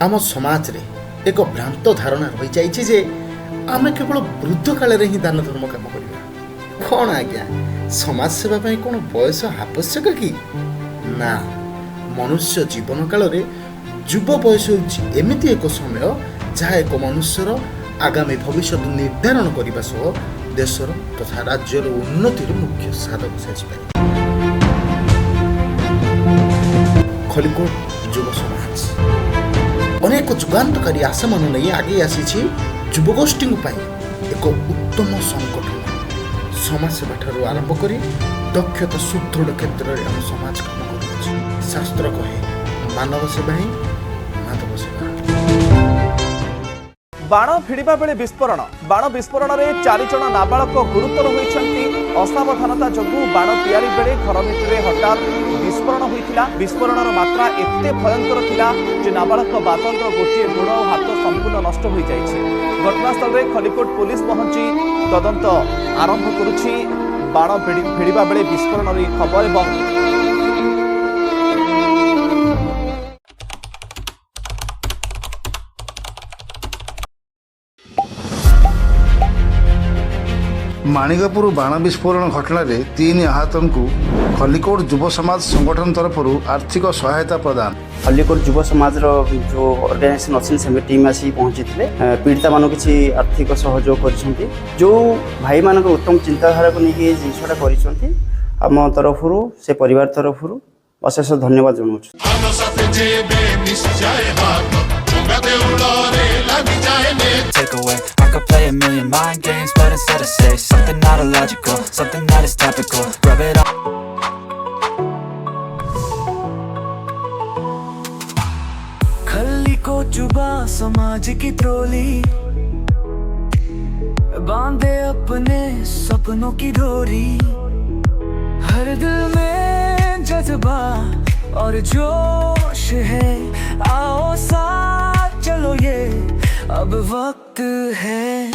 आम समाज रे एक भ्रांत धारणा रही जाइए जे आम केवल वृद्ध काल ही दान धर्म काम करवा कौन आज्ञा समाज सेवा कौन बयस आवश्यक कि ना मनुष्य जीवन काल रे युव बयस एमती एक समय जहाँ एक मनुष्यर आगामी भविष्य निर्धारण करने सह देशर तथा राज्यर उन्नतिर मुख्य साधक साजिपारे। खलिकोट युव समाज अनेक जुगान्तकारी आशा मन नहीं आगे आसी युवगोष्ठी एक उत्तम संगठन समाज सेवा ठारू आरंभ कर दक्षता सुदृढ़ क्षेत्र में आम समाज काम कर शास्त्र कहे मानव सेवा ही माधव सेवा। बाण फिड़ा बेले विस्फोरण बाण विस्फोरण में 4 जन नाबालक गुरुतर होती असावधानता जो बाण तैयारी बेले घर भितर हठात विस्फोरण होता विस्फोरण मात्रा एते भयंकर थिला जे नाबालक बादल गोटे गोड़ और हाथ संपूर्ण नष्ट हो जाए। घटनास्थल में खलिकोट पुलिस पहुंची तदंत आरंभ करुछि बाण फिड़ा बेले विस्फोरण खबर एवं माणिकपुर बाण विस्फोरण घटना रे 3 आहतों को खलिकोट युव समाज संगठन तरफ आर्थिक सहायता प्रदान। खलिकोट युव समाज जो ऑर्गेनाइजेशन अच्छी से टीम आसी पहुंची पीड़िता मान किसी आर्थिक सहयोग कर जो भाई मान उत्तम चिंताधारा को लेकिन जिनसा करम तरफ से परिवार तरफ अशेष धन्यवाद जनाऊँ। I could play a million mind games, but instead I say something not illogical, something that is topical. Rub it on. Khallikote युवा समाज की ट्रोली बांधे अपने सपनों की डोरी हर दिल में जज्बा और जोश है आओ साथ चलो ये अब वक्त है।